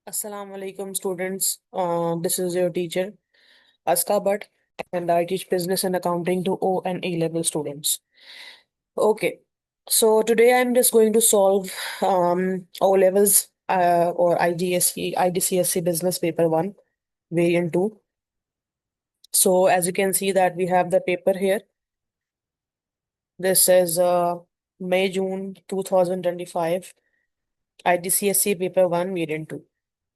Assalamu alaikum, students. This is your teacher, Azka, and I teach business and accounting to O and A level students. Okay, so today I'm just going to solve O levels or IGSE, IDCSE Business Paper 1, Variant 2. So, as you can see, that we have the paper here. This is May June 2025, IDCSE Paper 1, Variant 2.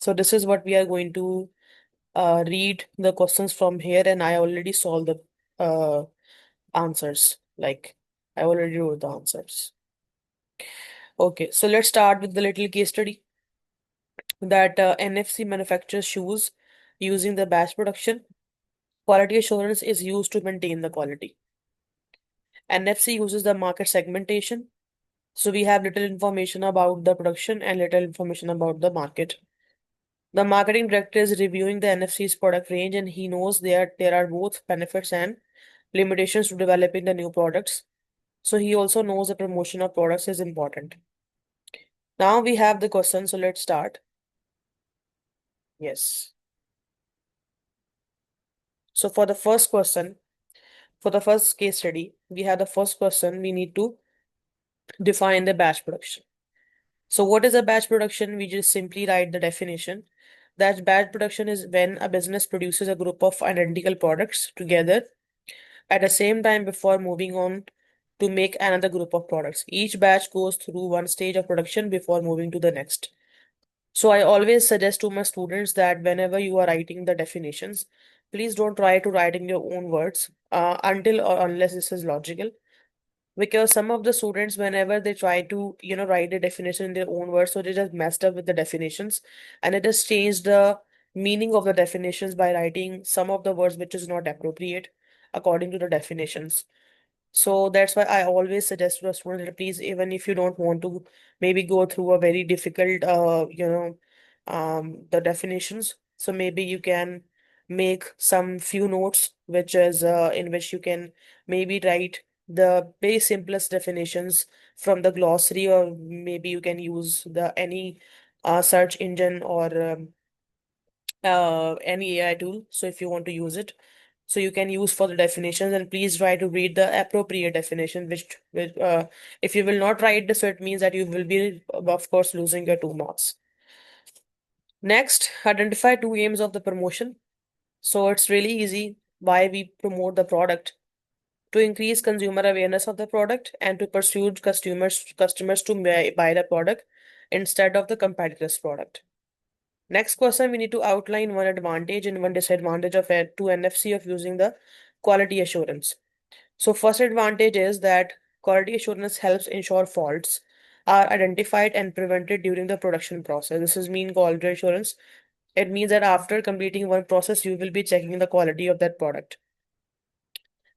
So, this is what we are going to read the questions from here, and I already solved the answers. Like, I already wrote the answers. Okay, so let's start with the little case study that NFC manufactures shoes using the batch production. Quality assurance is used to maintain the quality. NFC uses the market segmentation. So we have little information about the production and little information about the market. The marketing director is reviewing the NFC's product range, and he knows there are both benefits and limitations to developing the new products. So he also knows the promotion of products is important. Now we have the question, so let's start. Yes. So for the first question, for the first case study, we have the first question. We need to define the batch production. So what is a batch production? We just simply write the definition. That batch production is when a business produces a group of identical products together at the same time before moving on to make another group of products. Each batch goes through one stage of production before moving to the next. So I always suggest to my students that whenever you are writing the definitions, please don't try to write in your own words until or unless this is logical. Because some of the students, whenever they try to, write the definition in their own words, so they just messed up with the definitions and it has changed the meaning of the definitions by writing some of the words which is not appropriate according to the definitions. So that's why I always suggest to a student that please, even if you don't want to maybe go through a very difficult, the definitions. So maybe you can make some few notes, which is in which you can maybe write the very simplest definitions from the glossary, or maybe you can use the any search engine or any AI tool. So if you want to use it, so you can use for the definitions, and please try to read the appropriate definition, which if you will not write this, so it means that you will be, of course, losing your 2 marks. Next, identify two aims of the promotion. So it's really easy why we promote the product: to increase consumer awareness of the product and to pursue customers to buy the product instead of the competitor's product. Next question, we need to outline one advantage and one disadvantage of to NFC of using the quality assurance. So first advantage is that quality assurance helps ensure faults are identified and prevented during the production process. This is mean quality assurance. It means that after completing one process, you will be checking the quality of that product.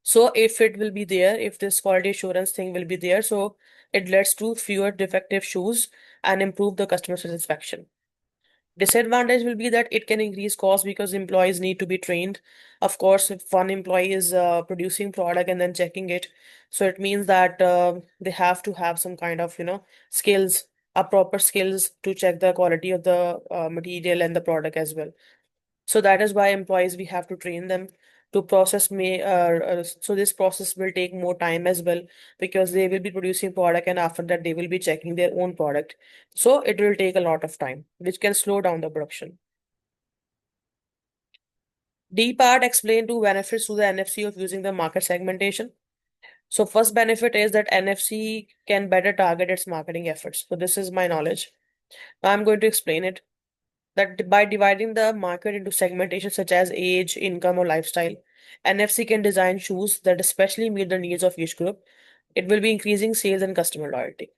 So if it will be there, if this quality assurance thing will be there, so it leads to fewer defective shoes and improve the customer satisfaction. Disadvantage will be that it can increase cost because employees need to be trained. Of course, if one employee is producing product and then checking it, so it means that they have to have some kind of, skills, proper skills to check the quality of the material and the product as well. So that is why employees, we have to train them to process so this process will take more time as well, because they will be producing product and after that they will be checking their own product. So it will take a lot of time, which can slow down the production. D part, explain two benefits to the NFC of using the market segmentation. So first benefit is that NFC can better target its marketing efforts. So this is my knowledge. Now I'm going to explain it. That by dividing the market into segmentation such as age, income, or lifestyle, NFC can design shoes that especially meet the needs of each group. It will be increasing sales and customer loyalty.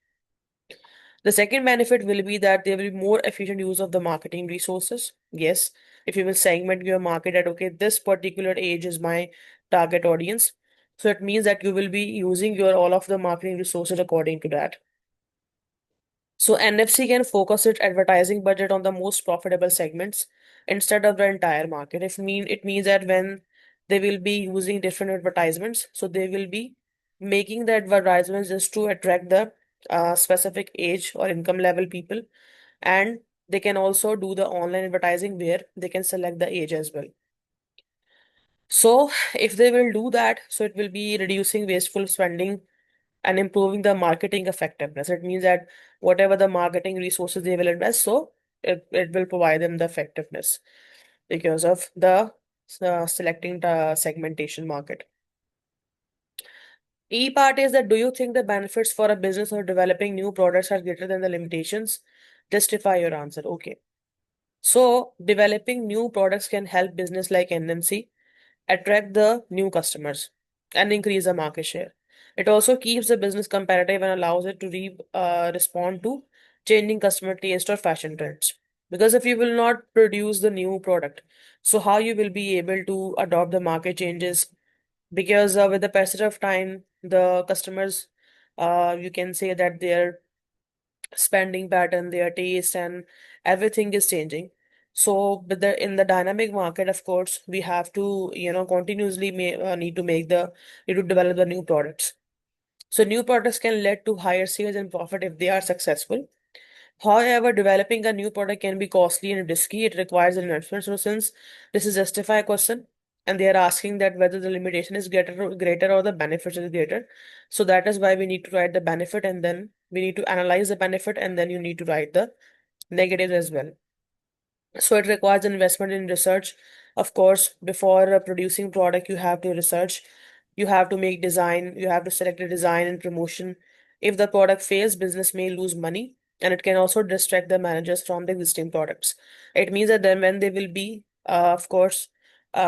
The second benefit will be that there will be more efficient use of the marketing resources. Yes, if you will segment your market at, okay, this particular age is my target audience. So it means that you will be using your all of the marketing resources according to that. So NFC can focus its advertising budget on the most profitable segments instead of the entire market. It means that when they will be using different advertisements, so they will be making the advertisements just to attract the specific age or income level people, and They can also do the online advertising where they can select the age as well. So if they will do that, so it will be reducing wasteful spending and improving the marketing effectiveness. It means that whatever the marketing resources they will invest, so it will provide them the effectiveness because of the selecting the segmentation market. E part is that, do you think the benefits for a business of developing new products are greater than the limitations? Justify your answer. Okay. So developing new products can help business like NMC attract the new customers and increase the market share. It also keeps the business competitive and allows it to respond to changing customer taste or fashion trends. Because if you will not produce the new product, so how you will be able to adopt the market changes? Because with the passage of time, the customers, you can say that their spending pattern, their taste, and everything is changing. So, with the in the dynamic market, of course, we have to, continuously need to develop the new products. So, new products can lead to higher sales and profit if they are successful. However, developing a new product can be costly and risky. It requires an investment. So, since this is justify question, and they are asking that whether the limitation is greater or the benefits is greater. So that is why we need to write the benefit, and then we need to analyze the benefit, and then you need to write the negatives as well. So it requires an investment in research. Of course, before producing product, you have to research, you have to make design, you have to select a design and promotion. If the product fails, business may lose money, and it can also distract the managers from the existing products. It means that then when they will be, of course,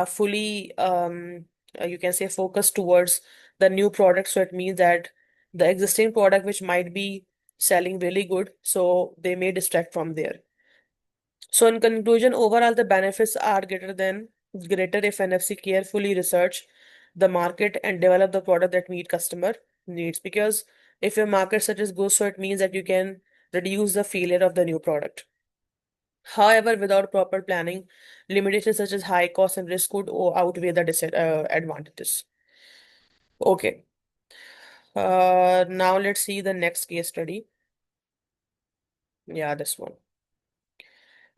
fully, you can say, focused towards the new product. So it means that the existing product, which might be selling really good, so they may distract from there. So in conclusion, overall the benefits are greater if NFC carefully research the market and develop the product that meet customer needs. Because if your market search is good, so it means that you can reduce the failure of the new product. However, without proper planning, limitations such as high cost and risk could outweigh the advantages. Okay. Now let's see the next case study. Yeah, this one.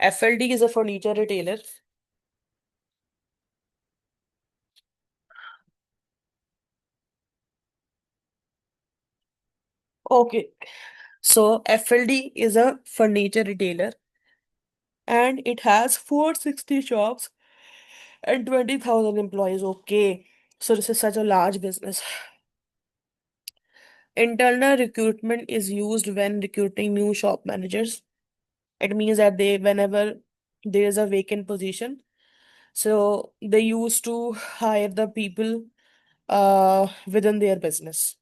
FLD is a furniture retailer. Okay. So FLD is a furniture retailer and it has 460 shops and 20,000 employees. Okay. So this is such a large business. Internal recruitment is used when recruiting new shop managers. It means that whenever there is a vacant position, so they used to hire the people within their business.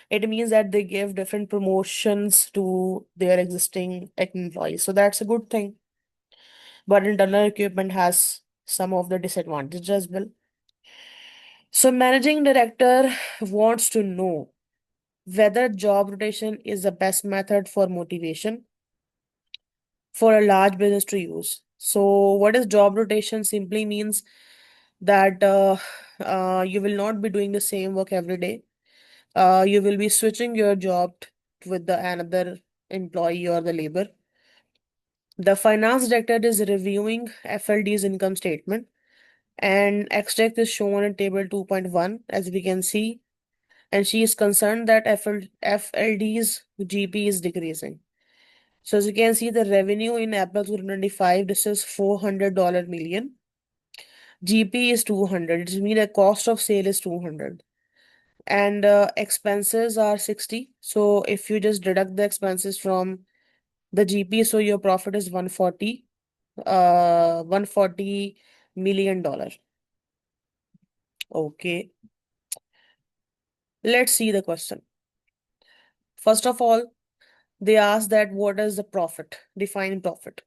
It means that they give different promotions to their existing employees. So that's a good thing. But internal equipment has some of the disadvantages as well. So managing director wants to know whether job rotation is the best method for motivation for a large business to use. So what is job rotation simply means that you will not be doing the same work every day. You will be switching your job with the another employee or the labor. The finance director is reviewing FLD's income statement and extract is shown in table 2.1 as we can see, and she is concerned that FLD's GP is decreasing. So as you can see, the revenue in April 2025, this is $400 million. GP is 200. It means the cost of sale is 200. And expenses are 60. So if you just deduct the expenses from the GP, so your profit is 140 million dollar. Okay. Let's see the question. First of all, they ask that what is the profit? Define profit.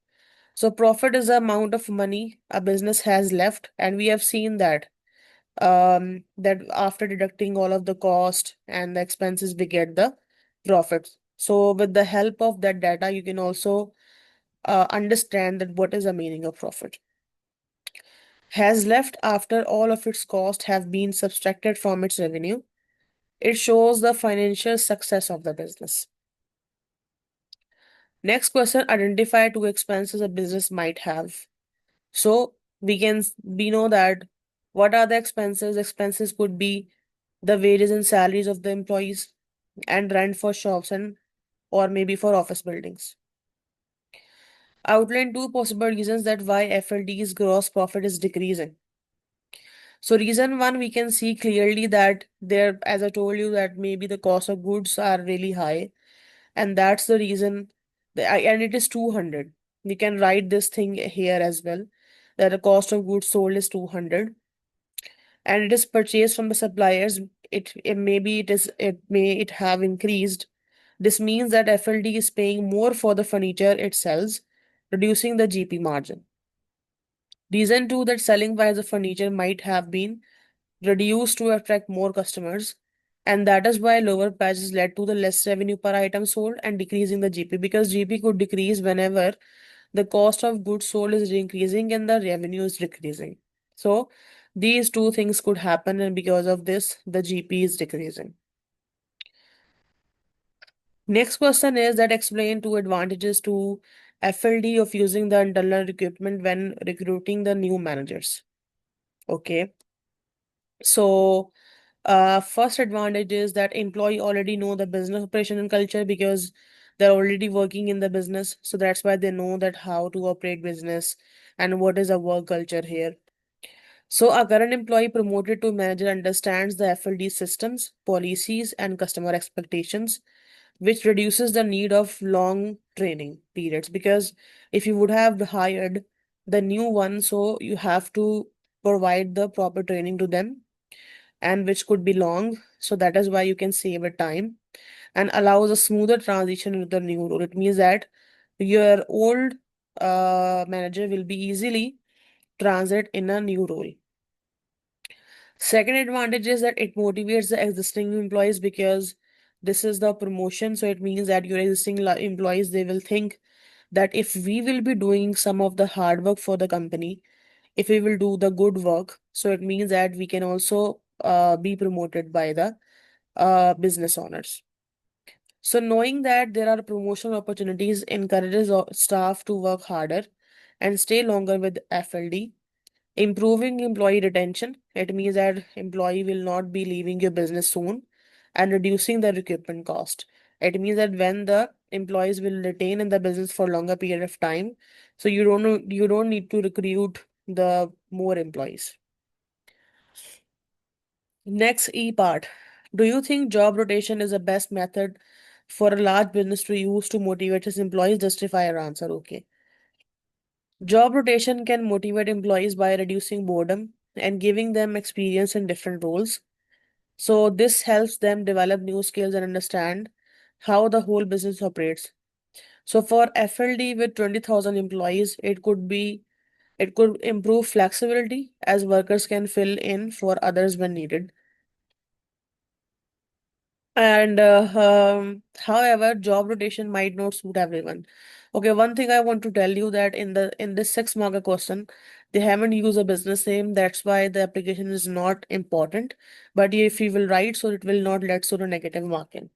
So profit is the amount of money a business has left, and we have seen that after deducting all of the cost and the expenses, we get the profits. So with the help of that data, you can also understand that what is the meaning of profit. Has left after all of its costs have been subtracted from its revenue. It shows the financial success of the business. Next question, identify two expenses a business might have. So we know that what are the expenses? Expenses could be the wages and salaries of the employees and rent for shops and or maybe for office buildings. Outline two possible reasons that why FLD's gross profit is decreasing. So reason one, we can see clearly that there, as I told you, that maybe the cost of goods are really high, and that's the reason. And it is 200. We can write this thing here as well, that the cost of goods sold is 200, and it is purchased from the suppliers. It may it have increased. This means that FLD is paying more for the furniture it sells, reducing the GP margin. Reason two, that selling price of furniture might have been reduced to attract more customers, and that is why lower prices led to the less revenue per item sold and decreasing the GP, because GP could decrease whenever the cost of goods sold is increasing and the revenue is decreasing. So these two things could happen, and because of this, the GP is decreasing. Next question is that explain two advantages to FLD of using the internal equipment when recruiting the new managers. Okay. So first advantage is that employee already know the business operation and culture because they're already working in the business. So that's why they know that how to operate business and what is a work culture here. So a current employee promoted to manager understands the FLD systems, policies, and customer expectations, which reduces the need of long training periods. Because if you would have hired the new one, so you have to provide the proper training to them, and which could be long. So that is why you can save a time and allows a smoother transition into the new role. It means that your old manager will be easily transit in a new role. Second advantage is that it motivates the existing employees because this is the promotion. So it means that your existing employees, they will think that if we will be doing some of the hard work for the company, if we will do the good work, so it means that we can also be promoted by the business owners. So knowing that there are promotional opportunities encourages staff to work harder and stay longer with FLD. Improving employee retention, it means that employee will not be leaving your business soon, and reducing the recruitment cost. It means that when the employees will retain in the business for longer period of time, so you don't need to recruit the more employees. Next E part. Do you think job rotation is the best method for a large business to use to motivate its employees? Justify your answer. Okay. Job rotation can motivate employees by reducing boredom and giving them experience in different roles. So this helps them develop new skills and understand how the whole business operates. So for FLD with 20,000 employees, it could improve flexibility as workers can fill in for others when needed. And however, job rotation might not suit everyone. Okay, one thing I want to tell you that in this 6 marker question, they haven't used a business name. That's why the application is not important. But if you will write, so it will not let so the negative marking.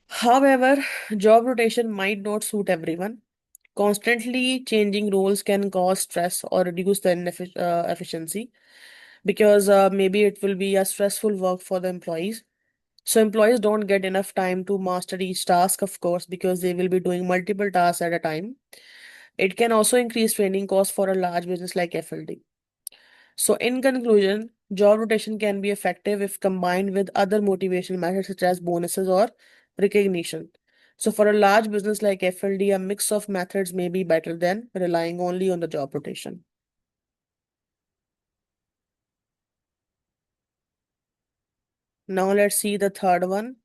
However, job rotation might not suit everyone. Constantly changing roles can cause stress or reduce the efficiency because maybe it will be a stressful work for the employees. So employees don't get enough time to master each task, of course, because they will be doing multiple tasks at a time. It can also increase training costs for a large business like FLD. So in conclusion, job rotation can be effective if combined with other motivational methods such as bonuses or recognition. So for a large business like FLD, a mix of methods may be better than relying only on the job rotation. Now let's see the third one.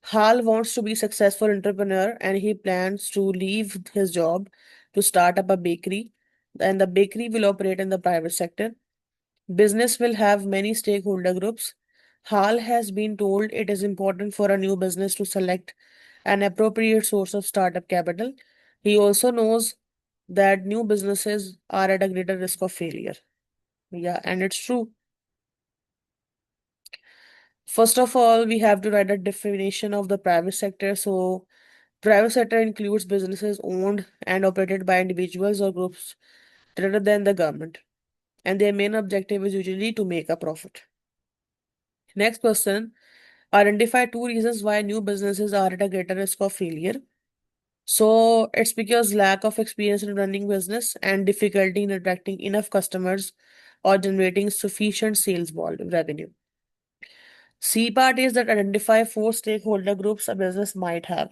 Hal wants to be a successful entrepreneur and he plans to leave his job to start up a bakery. And the bakery will operate in the private sector. Business will have many stakeholder groups. Hal has been told it is important for a new business to select an appropriate source of startup capital. He also knows that new businesses are at a greater risk of failure. Yeah, and it's true. First of all, we have to write a definition of the private sector. So Private sector includes businesses owned and operated by individuals or groups rather than the government, and their main objective is usually to make a profit. Next question, identify two reasons why new businesses are at a greater risk of failure. So it's because lack of experience in running business and difficulty in attracting enough customers or generating sufficient revenue. C part is that identify four stakeholder groups a business might have.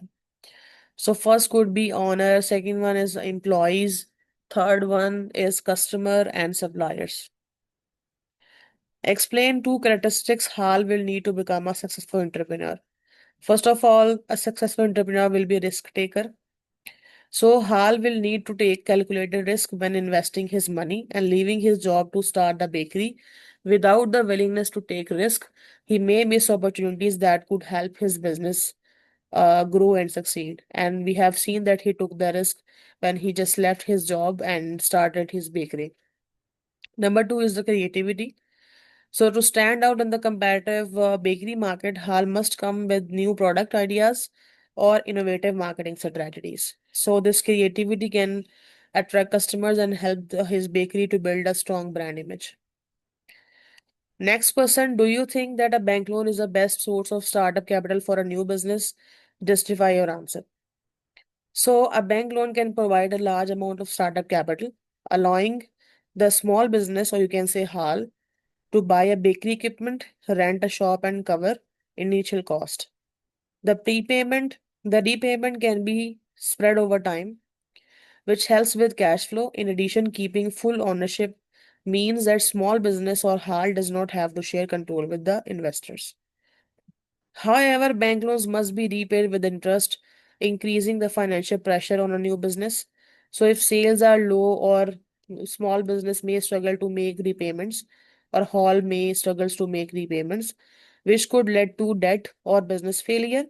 So first could be owner, second one is employees, third one is customer and suppliers. Explain two characteristics Hal will need to become a successful entrepreneur. First of all, a successful entrepreneur will be a risk taker. So Hal will need to take calculated risk when investing his money and leaving his job to start the bakery. Without the willingness to take risk, he may miss opportunities that could help his business grow and succeed. And we have seen that he took the risk when he just left his job and started his bakery. Number two is the creativity. So, to stand out in the competitive bakery market, Hal must come with new product ideas or innovative marketing strategies. So, this creativity can attract customers and help his bakery to build a strong brand image. Next person, do you think that a bank loan is the best source of startup capital for a new business? Justify your answer. So, a bank loan can provide a large amount of startup capital, allowing the small business, or you can say HAL, to buy a bakery equipment, rent a shop, and cover initial cost. The repayment can be spread over time, which helps with cash flow. In addition, keeping full ownership means that small business or HAL does not have to share control with the investors. However, bank loans must be repaid with interest, increasing the financial pressure on a new business. So, if sales are low or small business may struggle to make repayments, or hall may struggles to make repayments, which could lead to debt or business failure.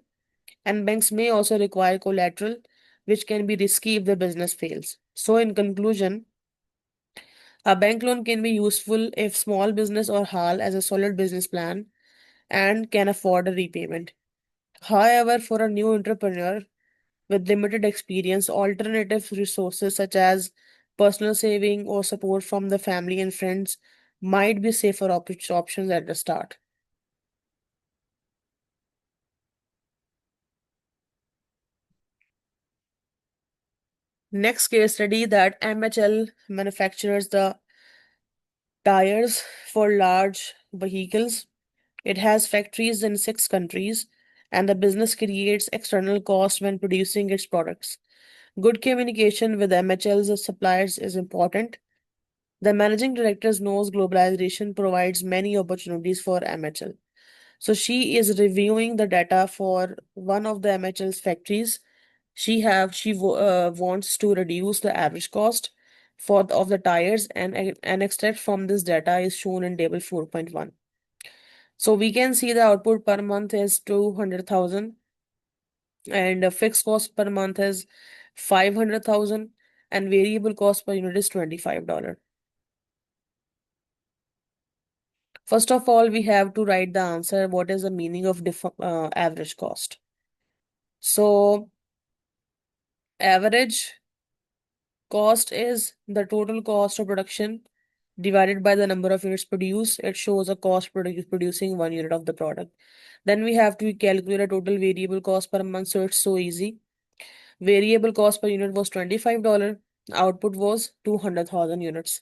And banks may also require collateral, which can be risky if the business fails. So, in conclusion, a bank loan can be useful if small business or HAL has a solid business plan and can afford a repayment. However, for a new entrepreneur with limited experience, alternative resources such as personal saving or support from the family and friends might be safer options at the start. Next case study, that MHL manufactures the tires for large vehicles. It has factories in 6 countries, and the business creates external costs when producing its products. Good communication with MHL's suppliers is important. The managing director knows globalization provides many opportunities for MHL. So she is reviewing the data for one of the MHL's factories. She wants to reduce the average cost of the tires, and an extract from this data is shown in table 4.1. So we can see the output per month is 200,000 and the fixed cost per month is 500,000 and variable cost per unit is $25. First of all, we have to write the answer. What is the meaning of average cost? So, average cost is the total cost of production divided by the number of units produced. It shows a cost producing 1 unit of the product. Then we have to calculate a total variable cost per month. So, it's so easy. Variable cost per unit was $25. Output was 200,000 units.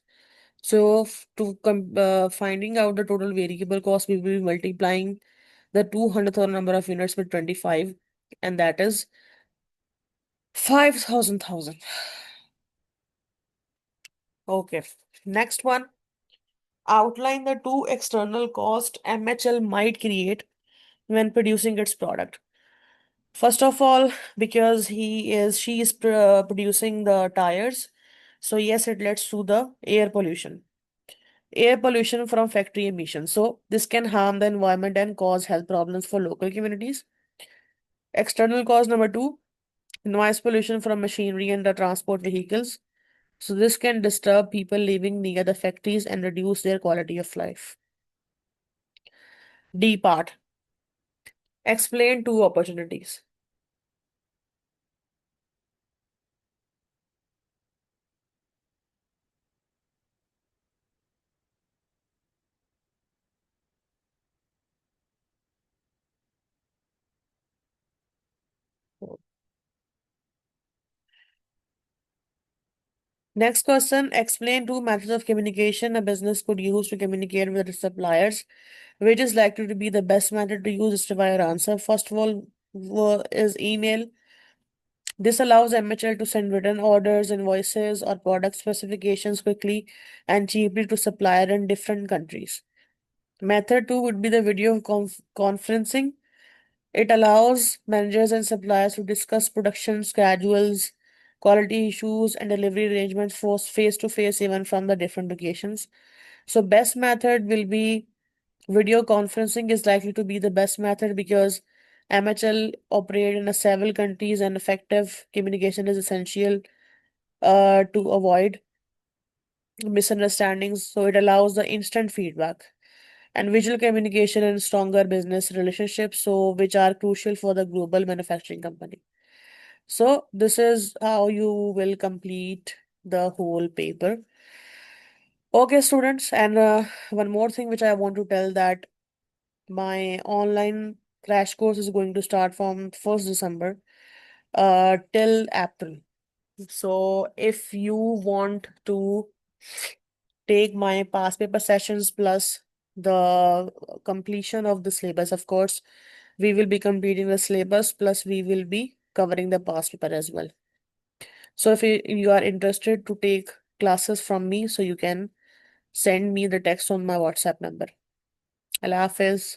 So, finding out the total variable cost, we will be multiplying the 200,000 number of units with 25, and that is 5,000. Okay. Next one, outline the two external cost MHL might create when producing its product. First of all, because she is producing the tires, so yes, it leads to the air pollution. Air pollution from factory emissions. So this can harm the environment and cause health problems for local communities. External cause number two, noise pollution from machinery and the transport vehicles. So this can disturb people living near the factories and reduce their quality of life. D part. Explain two opportunities. Next question, explain two methods of communication a business could use to communicate with its suppliers. Which is likely to be the best method to use is to your answer. First of all, is email. This allows MHL to send written orders, invoices, or product specifications quickly and cheaply to supplier in different countries. Method two would be the video conferencing. It allows managers and suppliers to discuss production schedules, quality issues, and delivery arrangements for face to face, even from the different locations. So, best method will be video conferencing is likely to be the best method because MHL operate in several countries and effective communication is essential to avoid misunderstandings. So, it allows the instant feedback and visual communication and stronger business relationships, so which are crucial for the global manufacturing company. So this is how you will complete the whole paper. Okay, students, and one more thing which I want to tell that my online crash course is going to start from 1st December till April. So if you want to take my past paper sessions plus the completion of the syllabus, of course, we will be completing the syllabus plus we will be covering the past paper as well. So if you are interested to take classes from me, so you can send me the text on my WhatsApp number. Allah Hafiz.